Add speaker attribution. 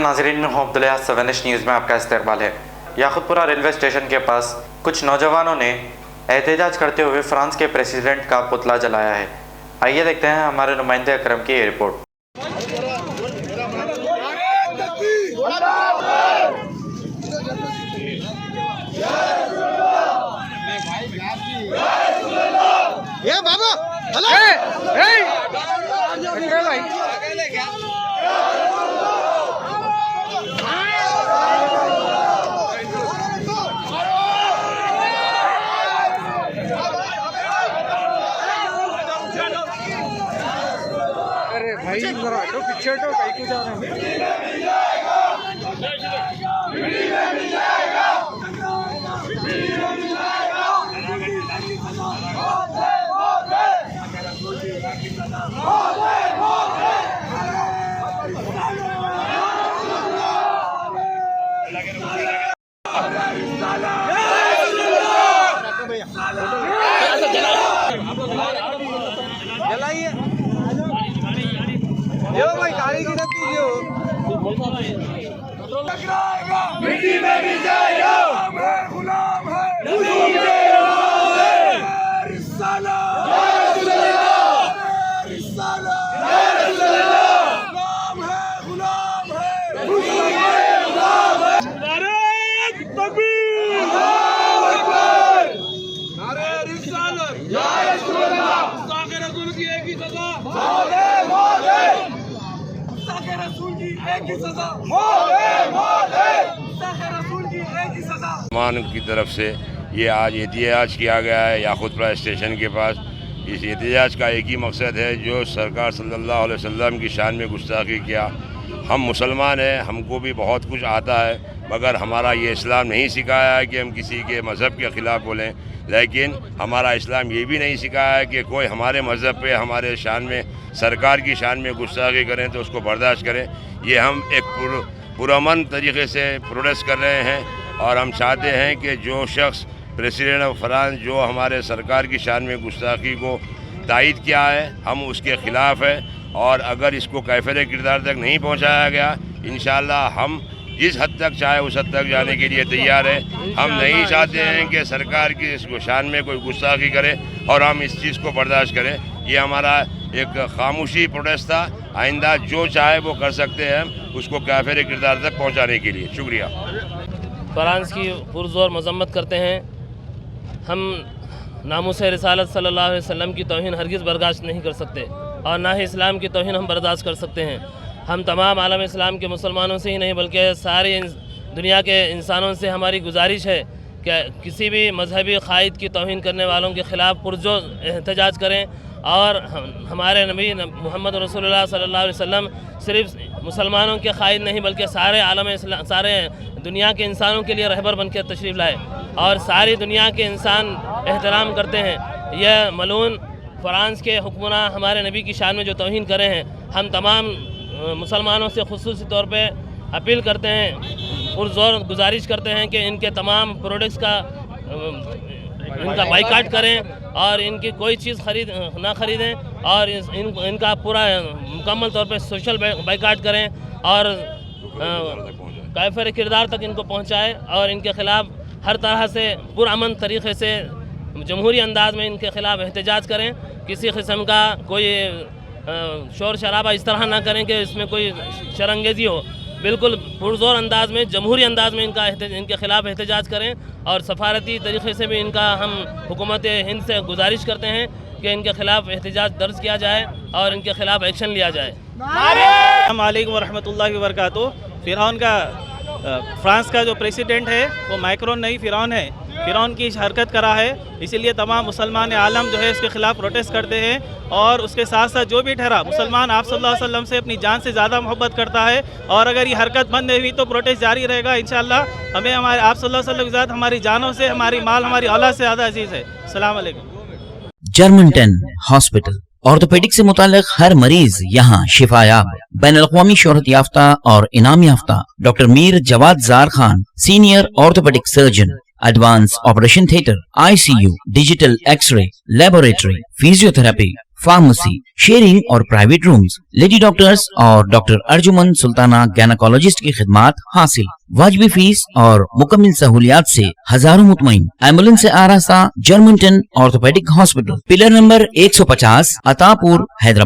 Speaker 1: नाजरीन, मैं हूं अब्दुल्ला। सेवेनिश न्यूज़ में आपका इस्तकबाल है। याकुतपुरा रेलवे स्टेशन के पास कुछ नौजवानों ने एहतजाज करते हुए फ्रांस के प्रेसिडेंट का पुतला जलाया है। आइए देखते हैं हमारे नुमाइंदे अकरम की रिपोर्ट।
Speaker 2: ये बाबा हेलो भाई अरे भाई जरा हटो, पीछे हटो, कहीं को जा रहे जलाइए यो भाई, गाड़ी की रख दीजिए। मिट्टी में भी जाएगा, हमें गुलाम है,
Speaker 3: मान की तरफ से ये आज एहतजाज किया गया है याकुतपुरा स्टेशन के पास। इस एहतजाज का एक ही मकसद है, जो सरकार सल्लल्लाहु अलैहि वसल्लम की शान में गुस्ताखी किया। हम मुसलमान हैं, हमको भी बहुत कुछ आता है, मगर हमारा ये इस्लाम नहीं सिखाया है कि हम किसी के मज़हब के ख़िलाफ़ बोलें। लेकिन हमारा इस्लाम ये भी नहीं सिखाया है कि कोई हमारे मज़हब पे, हमारे शान में, सरकार की शान में गुस्ताखी करें तो उसको बर्दाश्त करें। ये हम एक पुरअमन तरीके से प्रोटेस्ट कर रहे हैं और हम चाहते हैं कि जो शख्स प्रेसिडेंट ऑफ फ्रांस जो हमारे सरकार की शान में गुस्ताखी को तायद किया है, हम उसके ख़िलाफ़ है। और अगर इसको कैफ़िर किरदार तक नहीं पहुंचाया गया, इंशाअल्लाह हम जिस हद तक चाहे उस हद तक जाने के लिए तैयार है। हम नहीं चाहते हैं कि सरकार की इसको शान में कोई गुस्ताखी करे और हम इस चीज़ को बर्दाश्त करें। ये हमारा एक खामोशी प्रोटेस्ट था। आइंदा जो चाहे वो कर सकते हैं उसको कैफ़िर किरदार तक पहुँचाने के लिए। शुक्रिया।
Speaker 4: फ्रांस की पुरज़ोर मज़म्मत करते हैं। हम नामूस रिसालत सल्लल्लाहु अलैहि वसल्लम की तौहीन हरगिज़ बर्दाश्त नहीं कर सकते और ना ही इस्लाम की तौहीन हम बर्दाश्त कर सकते हैं। हम तमाम आलम इस्लाम के मुसलमानों से ही नहीं बल्कि सारी दुनिया के इंसानों से हमारी गुजारिश है कि किसी भी मजहबी क़ायद की तौहीन करने वालों के ख़िलाफ़ पुरजोर एहतजाज करें। और हमारे नबी मोहम्मद रसूलुल्लाह सल्लल्लाहु अलैहि वसल्लम सिर्फ मुसलमानों के क़ायद नहीं बल्कि सारे आलम इस्लाम, सारे दुनिया के इंसानों के लिए रहबर बन के तशरीफ़ लाए और सारी दुनिया के इंसान एहतराम करते हैं। यह मलून फ्रांस के हुक्मरान हमारे नबी की शान में जो तौहीन करे हैं, हम तमाम मुसलमानों से खुसूसी तौर पे अपील करते हैं, पुरज़ोर गुजारिश करते हैं कि इनके तमाम प्रोडक्ट्स का इनका बाइकाट करें और इनकी कोई चीज़ ना ख़रीदें और इनका पूरा मुकम्मल तौर पे सोशल बाइकाट करें और कैफ़िर किरदार तक इनको पहुँचाएँ और इनके ख़िलाफ़ हर तरह से पुरअमन तरीक़े से जमहूरी अंदाज में इनके ख़िलाफ़ एहतजाज करें। किसी किस्म का कोई शोर शराबा इस तरह ना करें कि इसमें कोई शरंगेज़ी हो। बिल्कुल पुरज़ोर अंदाज में, जमहूरी अंदाज में इनके ख़िलाफ़ एहतजाज करें और सफारती तरीक़े से भी इनका हम हुकूमत हिंद से गुजारिश करते हैं कि इनके ख़िलाफ़ एहतजाज दर्ज किया जाए और इनके ख़िलाफ़ एक्शन लिया जाए।
Speaker 5: अस्सलाम वालेकुम वरहमतुल्लाहि वबरकातुहू। फ़िरौन का फ्रांस का जो प्रेसिडेंट है वो मैक्रोन नहीं, फ़िरौन है। फ़िरौन की हरकत करा है, इसीलिए तमाम मुसलमान आलम जो है इसके ख़िलाफ़ प्रोटेस्ट करते हैं। और उसके साथ साथ जो भी ठहरा मुसलमान आप सल्लल्लाहु अलैहि वसल्लम से अपनी जान से ज़्यादा मोहब्बत करता है और अगर ये हरकत बंद नहीं हुई तो प्रोटेस्ट जारी रहेगा इंशाअल्लाह। हमें हमारे आप सल्लल्लाहु अलैहि वसल्लम की ज़ात हमारी जानों से, हमारी माल, हमारी औलाद से ज़्यादा अजीज़ है। अस्सलाम वालेकुम।
Speaker 6: जर्मन 10 हॉस्पिटल ऑर्थोपेडिक से मुताल्लिक हर मरीज यहाँ शिफायाब। बैनुल-अक़वामी शोहरत याफ्ता और इनाम याफ्ता doctor Mir Jawad Jar Khan, senior orthopaedic surgeon, advance operation theatre, ICU, digital xray, laboratory, physiotherapy, pharmacy, sharing और प्राइवेट रूम्स, लेडी डॉक्टर्स और डॉक्टर अर्जुमन सुल्ताना गैनाकोलॉजिस्ट की खिदमात हासिल। वाजबी फीस और मुकम्मल सहूलियात से हजारों मुतमईन। एम्बुलेंस से आरास्ता Germanton orthopaedic hospital, pillar number 150, Attapur, Hyderabad.